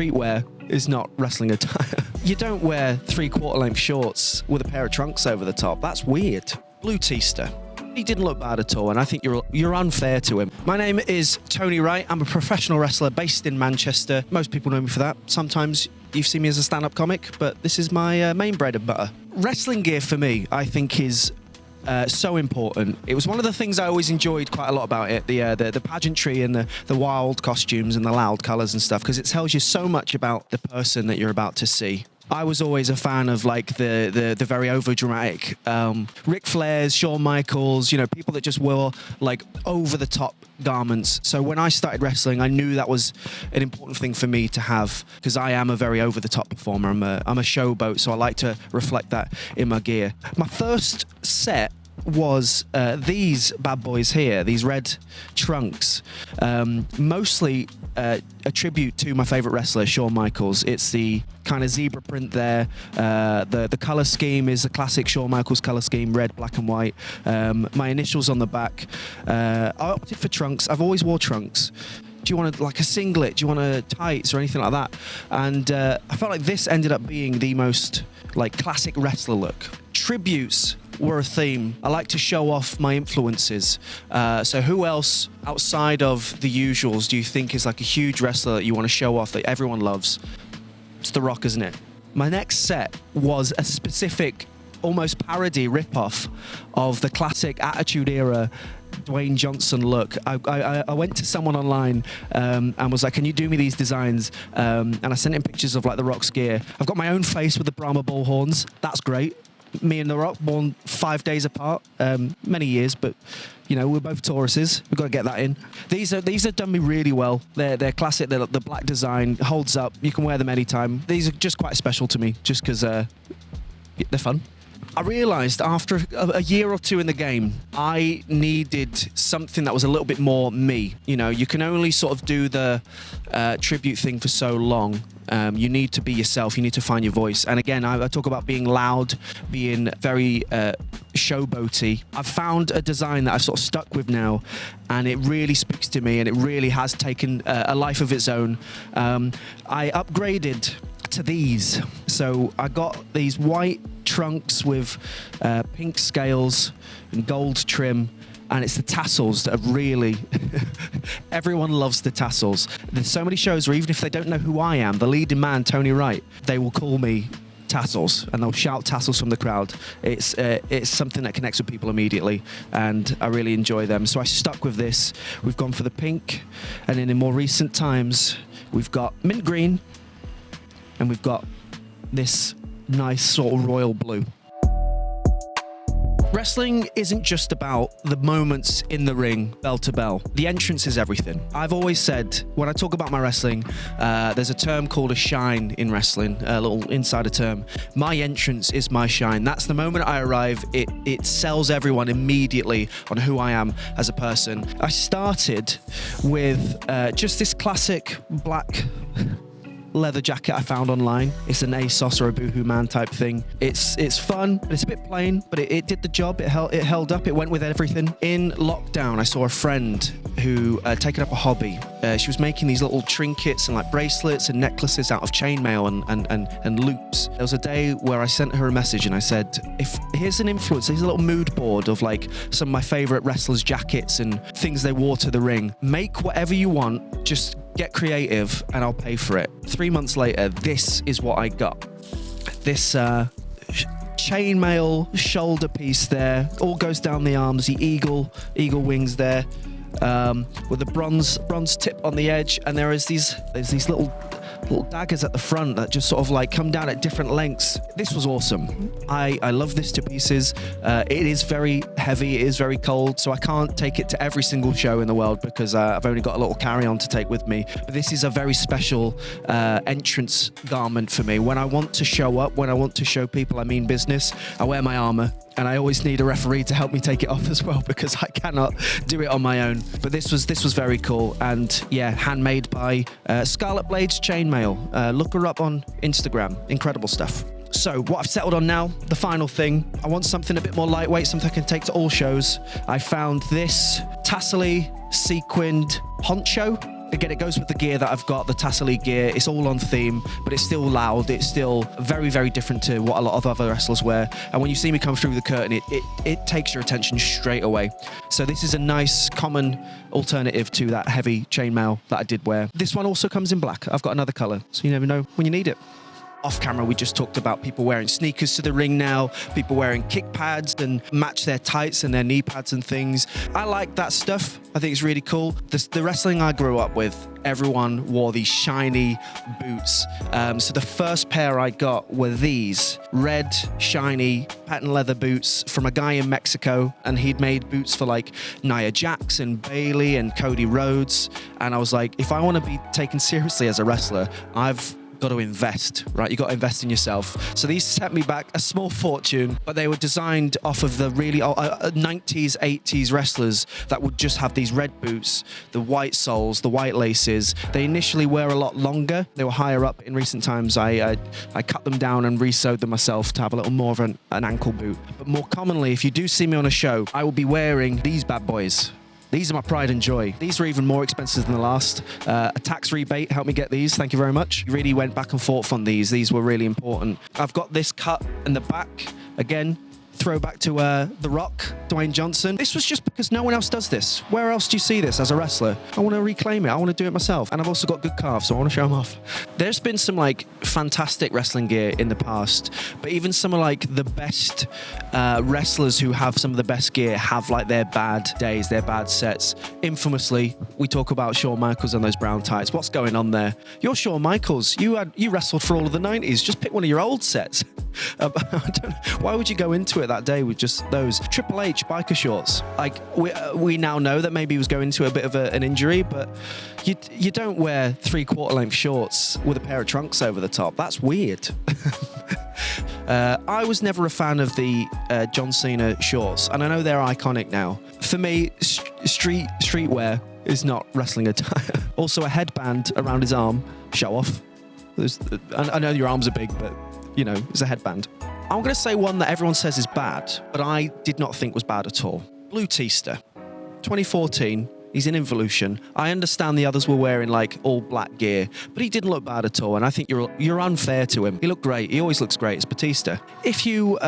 streetwear is not wrestling attire. You don't wear 3/4 length shorts with a pair of trunks over the top. That's weird. Blue Teaster. He didn't look bad at all, and I think you're unfair to him. My name is Tony Wright. I'm a professional wrestler based in Manchester. Most people know me for that. Sometimes you've seen me as a stand-up comic, but this is my main bread and butter. Wrestling gear for me, I think, is so important. It was one of the things I always enjoyed quite a lot about it, the pageantry and the wild costumes and the loud colours and stuff, because it tells you so much about the person that you're about to see. I was always a fan of like the very overdramatic Ric Flairs, Shawn Michaels, people that just wore like over the top garments. So when I started wrestling, I knew that was an important thing for me to have, because I am a very over the top performer. I'm a showboat, so I like to reflect that in my gear. My first set was these bad boys here, these red trunks, mostly a tribute to my favorite wrestler, Shawn Michaels. It's the kind of zebra print there. The color scheme is a classic Shawn Michaels color scheme, red, black and white. My initials on the back. I opted for trunks. I've always wore trunks. Do you want like a singlet? Do you want a tights or anything like that? And I felt like this ended up being the most like classic wrestler look. Tributes were a theme. I like to show off my influences. So who else outside of the usuals do you think is like a huge wrestler that you want to show off that everyone loves? It's The Rock, isn't it? My next set was a specific, almost parody rip-off of the classic Attitude Era Dwayne Johnson look. I went to someone online and was like, can you do me these designs? And I sent him pictures of like The Rock's gear. I've got my own face with the Brahma bull horns. That's great. Me and The Rock, born 5 days apart, many years, but we're both Tauruses. We've got to get that in. These have done me really well. They're classic. The black design holds up. You can wear them anytime. These are just quite special to me, just because they're fun. I realised after a year or two in the game, I needed something that was a little bit more me. You can only sort of do the tribute thing for so long. You need to be yourself. You need to find your voice. And again, I talk about being loud, being very showboaty. I've found a design that I've sort of stuck with now, and it really speaks to me, and it really has taken a life of its own. I upgraded to these. So I got these white trunks with pink scales and gold trim, and it's the tassels that are really everyone loves the tassels. There's so many shows where even if they don't know who I am, the leading man, Tony Wright, they will call me Tassels, and they'll shout Tassels from the crowd. It's something that connects with people immediately, and I really enjoy them. So I stuck with this. We've gone for the pink, and then in more recent times we've got mint green, and we've got this nice sort of royal blue. Wrestling isn't just about the moments in the ring, bell to bell. The entrance is everything. I've always said, when I talk about my wrestling, there's a term called a shine in wrestling, a little insider term. My entrance is my shine. That's the moment I arrive. It sells everyone immediately on who I am as a person. I started with just this classic black leather jacket I found online. It's an ASOS or a Boohoo Man type thing. It's fun, but it's a bit plain, but it did the job. It held up. It went with everything. In lockdown, I saw a friend who taken up a hobby. She was making these little trinkets and like bracelets and necklaces out of chainmail and loops. There was a day where I sent her a message and I said, here's an influence, here's a little mood board of like some of my favorite wrestlers' jackets and things they wore to the ring. Make whatever you want, just get creative and I'll pay for it. 3 months later, this is what I got. This chainmail shoulder piece there, all goes down the arms, the eagle wings there, with a bronze tip on the edge, and there's these little daggers at the front that just sort of like come down at different lengths. This was awesome. I love this to pieces. It is very heavy, it is very cold, so I can't take it to every single show in the world because I've only got a little carry-on to take with me. But this is a very special entrance garment for me. When I want to show up, when I want to show people I mean business, I wear my armor. And I always need a referee to help me take it off as well because I cannot do it on my own. But this was very cool, and yeah, handmade by Scarlet Blades Chainmail. Look her up on Instagram. Incredible stuff. So what I've settled on now, the final thing, I want something a bit more lightweight, something I can take to all shows. I found this tassel-y sequined poncho. Again, it goes with the gear that I've got, the tassel gear. It's all on theme, but it's still loud. It's still very, very different to what a lot of other wrestlers wear. And when you see me come through the curtain, it takes your attention straight away. So this is a nice, common alternative to that heavy chainmail that I did wear. This one also comes in black. I've got another color, so you never know when you need it. Off camera, we just talked about people wearing sneakers to the ring now, people wearing kick pads and match their tights and their knee pads and things. I like that stuff. I think it's really cool. The wrestling I grew up with, everyone wore these shiny boots. So the first pair I got were these red, shiny patent leather boots from a guy in Mexico, and he'd made boots for like Nia Jax and Bayley and Cody Rhodes. And I was like, if I want to be taken seriously as a wrestler, I've got to invest, right? You got to invest in yourself. So these set me back a small fortune, but they were designed off of the really old 90s, 80s wrestlers that would just have these red boots, the white soles, the white laces. They initially were a lot longer. They were higher up. In recent times, I cut them down and re-sewed them myself to have a little more of an ankle boot. But more commonly, if you do see me on a show, I will be wearing these bad boys. These are my pride and joy. These were even more expensive than the last. A tax rebate helped me get these. Thank you very much. Really went back and forth on these. These were really important. I've got this cut in the back. Again, throwback to The Rock, Dwayne Johnson. This was just because no one else does this. Where else do you see this as a wrestler? I want to reclaim it. I want to do it myself. And I've also got good calves, so I want to show them off. There's been some like fantastic wrestling gear in the past, but even some of like the best wrestlers who have some of the best gear have like their bad days, their bad sets. Infamously, we talk about Shawn Michaels and those brown tights. What's going on there? You're Shawn Michaels. You wrestled for all of the 90s. Just pick one of your old sets. Why would you go into it that day with just those Triple H biker shorts? Like we now know that maybe he was going to a bit of an injury, but you don't wear 3/4 length shorts with a pair of trunks over the top. That's weird. I was never a fan of the John Cena shorts, and I know they're iconic now. For me, streetwear is not wrestling attire. Also, a headband around his arm, show off. I know your arms are big, but you know, it's a headband. I'm going to say one that everyone says is bad, but I did not think was bad at all. Blue Teaster, 2014. He's in Evolution. I understand the others were wearing like all black gear, but he didn't look bad at all. And I think you're unfair to him. He looked great. He always looks great. It's Batista. If you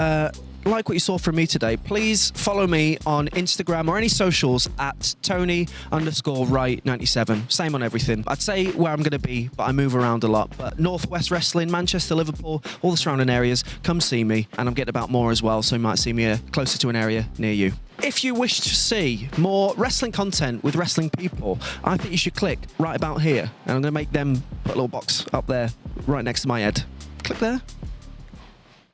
like what you saw from me today, please follow me on Instagram or any socials at Tony_Wright97. Same on everything. I'd say where I'm going to be, but I move around a lot. But Northwest Wrestling, Manchester, Liverpool, all the surrounding areas, come see me. And I'm getting about more as well, so you might see me closer to an area near you. If you wish to see more wrestling content with wrestling people, I think you should click right about here. And I'm going to make them put a little box up there right next to my head. Click there.